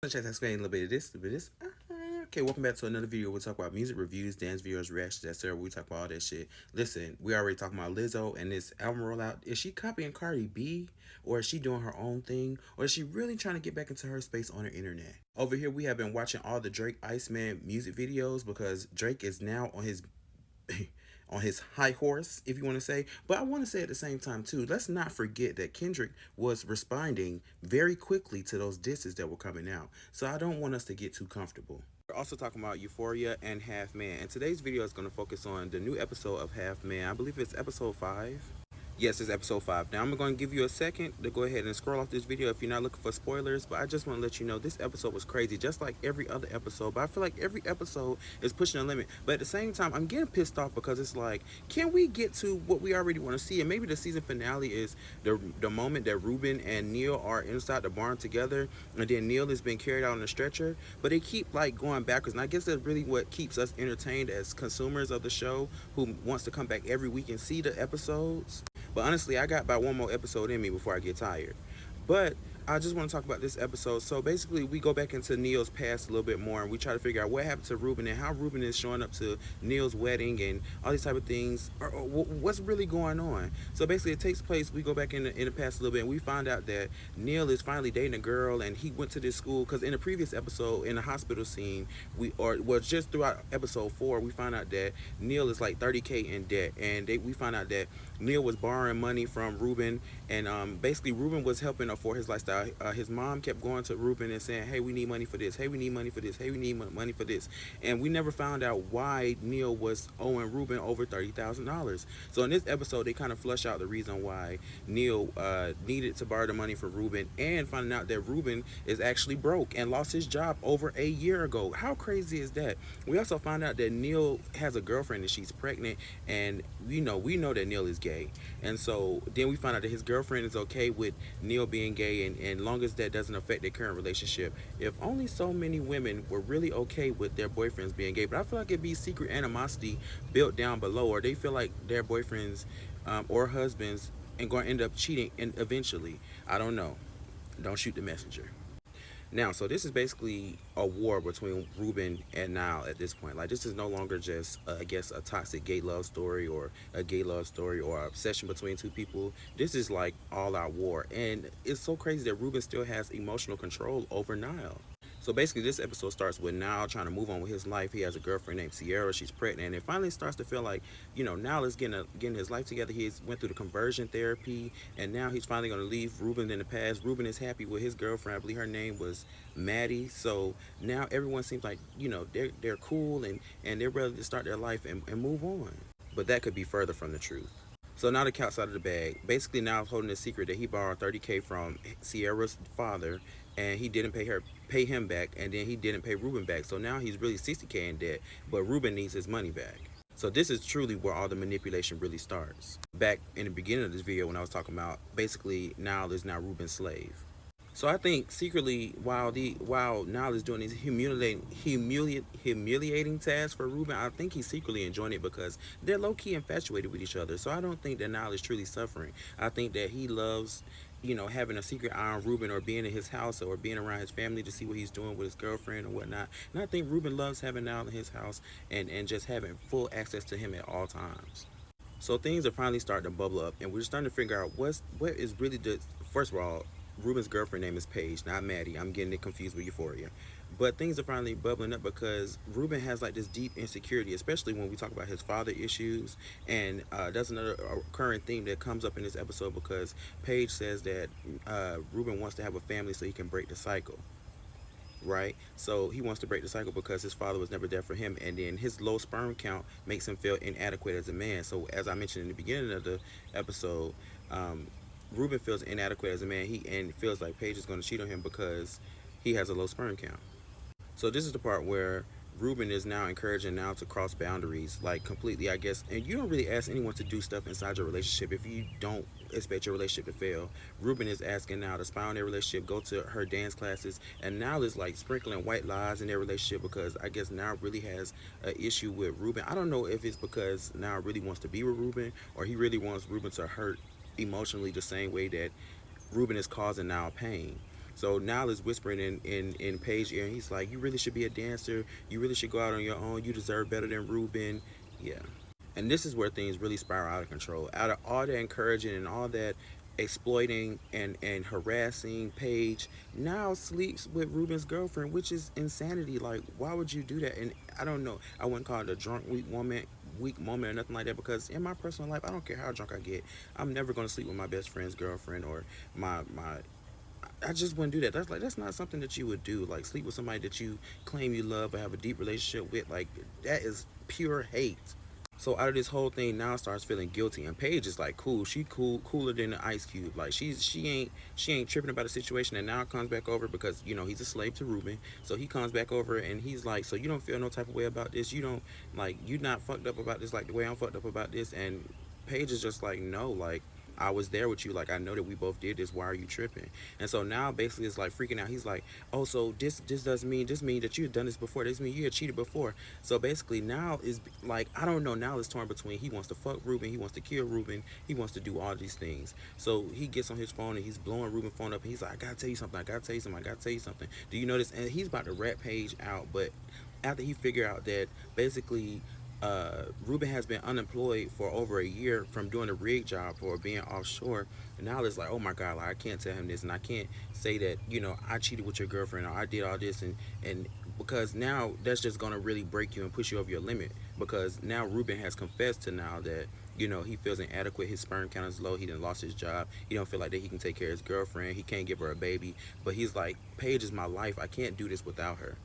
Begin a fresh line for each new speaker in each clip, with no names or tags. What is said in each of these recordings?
Check that explain a little bit of this, a little bit of this. Okay, welcome back to another video. We'll talk about music reviews, dance videos, reactions, etc. We talk about all that shit. Listen, we already talking about Lizzo and this album rollout. Is she copying Cardi B, or is she doing her own thing, or is she really trying to get back into her space on the internet? Over here, we have been watching all the Drake Iceman music videos because Drake is now on his on his high horse, if you want to say. But I want to say at the same time too, let's not forget that Kendrick was responding very quickly to those disses that were coming out. So I don't want us to get too comfortable. We're also talking about Euphoria and Half Man. And today's video is going to focus on the new episode of Half Man. I believe it's episode 5. Yes, it's episode 5. Now, I'm going to give you a second to go ahead and scroll off this video if you're not looking for spoilers, but I just want to let you know this episode was crazy, just like every other episode, but I feel like every episode is pushing a limit. But at the same time, I'm getting pissed off because it's like, can we get to what we already want to see? And maybe the season finale is the moment that Ruben and Niall are inside the barn together, and then Niall is being carried out on a stretcher, but they keep like going backwards. And I guess that's really what keeps us entertained as consumers of the show who wants to come back every week and see the episodes. But honestly, I got about one more episode in me before I get tired. But I just want to talk about this episode. So basically, we go back into Neil's past a little bit more, and we try to figure out what happened to Ruben and how Ruben is showing up to Neil's wedding and all these type of things. Or what's really going on? So basically, it takes place. We go back in the past a little bit, and we find out that Neil is finally dating a girl, and he went to this school because in the previous episode, in the hospital scene, just throughout episode 4, we find out that Neil is like 30K in debt, and we find out that Neil was borrowing money from Ruben, and basically Ruben was helping her for his lifestyle. His mom kept going to Ruben and saying, hey, we need money for this, hey, we need money for this, hey, we need money for this. And we never found out why Neil was owing Ruben over $30,000. So in this episode, they kind of flush out the reason why Neil needed to borrow the money from Ruben, and finding out that Ruben is actually broke and lost his job over a year ago. How crazy is that? We also find out that Neil has a girlfriend and she's pregnant, and we know that Neil is gay. And so then we find out that his girlfriend is okay with Neil being gay, and long as that doesn't affect their current relationship. If only so many women were really okay with their boyfriends being gay. But I feel like it'd be secret animosity built down below, or they feel like their boyfriends or husbands and going to end up cheating and eventually. I don't know. Don't shoot the messenger. Now, so this is basically a war between Ruben and Niall at this point. Like, this is no longer just, I guess, a toxic gay love story or a gay love story or obsession between two people. This is like all out war. And it's so crazy that Ruben still has emotional control over Niall. So basically, this episode starts with Niall trying to move on with his life. He has a girlfriend named Ciara. She's pregnant, and it finally starts to feel like, Niall is getting his life together. He's went through the conversion therapy, and now he's finally going to leave Ruben in the past. Ruben is happy with his girlfriend. I believe her name was Maddie. So now everyone seems like, they're cool and they're ready to start their life and move on. But that could be further from the truth. So now the cat's out of the bag. Basically, now holding a secret that he borrowed 30K from Ciara's father, and he didn't pay him back, and then he didn't pay Ruben back. So now he's really 60K in debt, but Ruben needs his money back. So this is truly where all the manipulation really starts. Back in the beginning of this video, when I was talking about basically Niall is now Ruben's slave. So I think secretly, while Niall is doing these humiliating tasks for Ruben, I think he's secretly enjoying it because they're low-key infatuated with each other. So I don't think that Niall is truly suffering. I think that he loves, having a secret eye on Ruben, or being in his house, or being around his family to see what he's doing with his girlfriend or whatnot. And I think Ruben loves having Niall in his house and just having full access to him at all times. So things are finally starting to bubble up, and we're starting to figure out what is really the, first of all, Ruben's girlfriend name is Paige, not Maddie. I'm getting it confused with Euphoria. But things are finally bubbling up because Ruben has like this deep insecurity, especially when we talk about his father issues. And that's another current theme that comes up in this episode because Paige says that Ruben wants to have a family so he can break the cycle. Right? So he wants to break the cycle because his father was never there for him, and then his low sperm count makes him feel inadequate as a man. So as I mentioned in the beginning of the episode, Ruben feels inadequate as a man. He feels like Paige is going to cheat on him because he has a low sperm count. So this is the part where Ruben is now encouraging Niall to cross boundaries, like completely, I guess. And you don't really ask anyone to do stuff inside your relationship if you don't expect your relationship to fail. Ruben is asking Niall to spy on their relationship, go to her dance classes, and Niall is like sprinkling white lies in their relationship because I guess Niall really has an issue with Ruben. I don't know if it's because Niall really wants to be with Ruben, or he really wants Ruben to hurt emotionally the same way that Ruben is causing Niall pain. So Niall is whispering in Paige ear, and he's like, "You really should be a dancer. You really should go out on your own. You deserve better than Ruben." Yeah. And this is where things really spiral out of control. Out of all that encouraging and all that exploiting and harassing Paige, now sleeps with Ruben's girlfriend, which is insanity. Like, why would you do that? And I don't know. I wouldn't call it a drunk weak moment or nothing like that, because in my personal life, I don't care how drunk I get, I'm never gonna sleep with my best friend's girlfriend or my I just wouldn't do that. That's not something that you would do. Like, sleep with somebody that you claim you love or have a deep relationship with. Like, that is pure hate. So out of this whole thing, now starts feeling guilty, and Paige is like, cool. She cooler than the ice cube. Like, she ain't tripping about the situation. And now comes back over because he's a slave to Ruben. So he comes back over and he's like, so you don't feel no type of way about this? You don't, like, you not fucked up about this like the way I'm fucked up about this? And Paige is just like, no, like, I was there with you. Like, I know that we both did this. Why are you tripping? And so now basically it's like freaking out. He's like, oh, so this doesn't mean this mean that you had done this before. This mean you had cheated before. So basically now is like, I don't know. Now it's torn between he wants to fuck Ruben, he wants to kill Ruben, he wants to do all these things. So he gets on his phone and he's blowing Ruben's phone up. And he's like, I gotta tell you something. I gotta tell you something. I gotta tell you something. Do you know this? And he's about to rat Paige out, but after he figure out that basically Ruben has been unemployed for over a year from doing a rig job or being offshore. And now it's like, oh my God, like, I can't tell him this, and I can't say that I cheated with your girlfriend or I did all this, and because now that's just gonna really break you and push you over your limit. Because now Ruben has confessed to now that he feels inadequate. His sperm count is low. He done lost his job. He don't feel like that he can take care of his girlfriend. He can't give her a baby. But he's like, Paige is my life. I can't do this without her.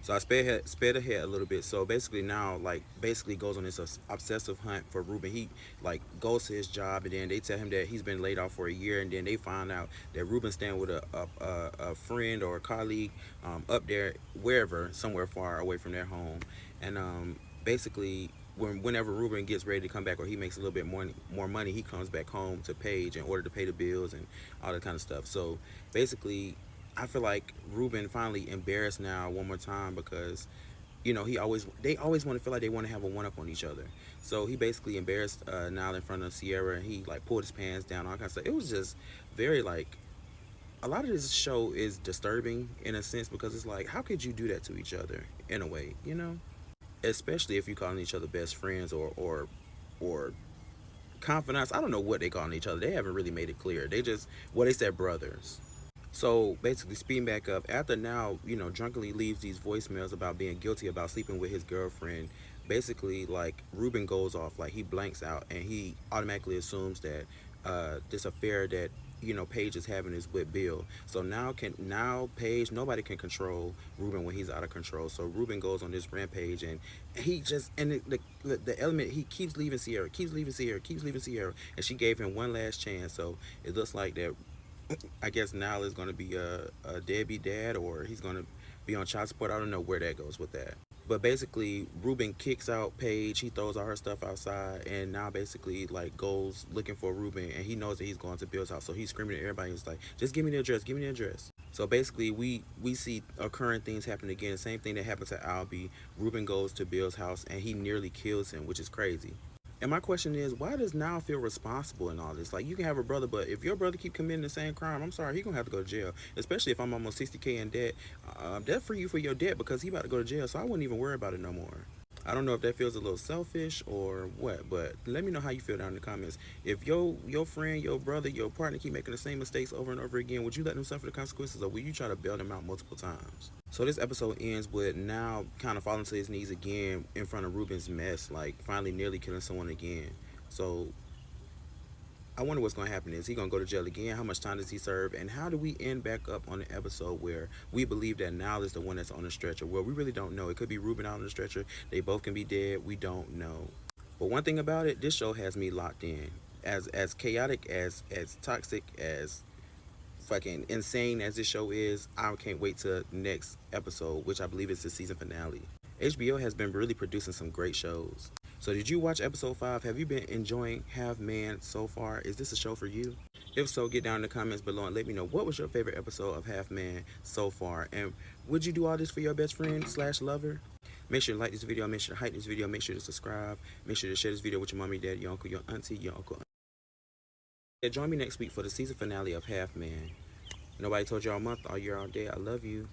So I sped ahead a little bit. So basically now, like, basically goes on this obsessive hunt for Ruben. He like goes to his job, and then they tell him that he's been laid off for a year, and then they find out that Ruben's staying with a friend or a colleague up there, wherever, somewhere far away from their home, and basically. Whenever Ruben gets ready to come back, or he makes a little bit more money, he comes back home to Paige in order to pay the bills and all that kind of stuff. So basically, I feel like Ruben finally embarrassed now one more time, because they always want to feel like they want to have a one up on each other. So he basically embarrassed Niall in front of Ciara, and he like pulled his pants down, all kind of stuff. It was just very like, a lot of this show is disturbing in a sense, because it's like, how could you do that to each other in a way, especially if you're calling each other best friends or confidants. I don't know what they calling each other. They haven't really made it clear. They said brothers. So basically, speeding back up, after now, drunkenly leaves these voicemails about being guilty about sleeping with his girlfriend. Basically, like, Ruben goes off, like, he blanks out, and he automatically assumes that this affair that Paige is having is with Bill. So now Paige, nobody can control Ruben when he's out of control. So Ruben goes on this rampage, and he just and the element, he keeps leaving Ciara, keeps leaving Ciara, keeps leaving Ciara, and she gave him one last chance. So it looks like that I guess Niall is going to be a deadbeat dad, or he's going to be on child support. I don't know where that goes with that. But basically, Ruben kicks out Paige. He throws all her stuff outside, and now basically like goes looking for Ruben, and he knows that he's going to Bill's house. So he's screaming at everybody. He's like, "Just give me the address. Give me the address." So basically, we see occurring things happen again. Same thing that happened to Albie. Ruben goes to Bill's house, and he nearly kills him, which is crazy. And my question is, why does Niall feel responsible in all this? Like, you can have a brother, but if your brother keep committing the same crime, I'm sorry, he gonna have to go to jail. Especially if I'm almost 60K in debt. That free you for your debt, because he about to go to jail, so I wouldn't even worry about it no more. I don't know if that feels a little selfish or what, but let me know how you feel down in the comments. If your friend, your brother, your partner keep making the same mistakes over and over again, would you let them suffer the consequences, or will you try to bail them out multiple times? So this episode ends with now kind of falling to his knees again in front of Ruben's mess, like finally nearly killing someone again. So I wonder what's going to happen. Is he going to go to jail again? How much time does he serve? And how do we end back up on the episode where we believe that Niall is the one that's on the stretcher? Well, we really don't know. It could be Ruben out on the stretcher. They both can be dead. We don't know. But one thing about it, this show has me locked in. As chaotic, as toxic, as fucking insane as this show is, I can't wait to next episode, which I believe is the season finale. HBO has been really producing some great shows. So did you watch episode 5? Have you been enjoying Half Man so far? Is this a show for you? If so, get down in the comments below and let me know what was your favorite episode of Half Man so far. And would you do all this for your best friend / lover? Make sure to like this video, make sure to hype this video, make sure to subscribe, make sure to share this video with your mommy, dad, your uncle, your auntie, your uncle. Yeah, join me next week for the season finale of Half Man. Nobody told you all month, all year, all day. I love you.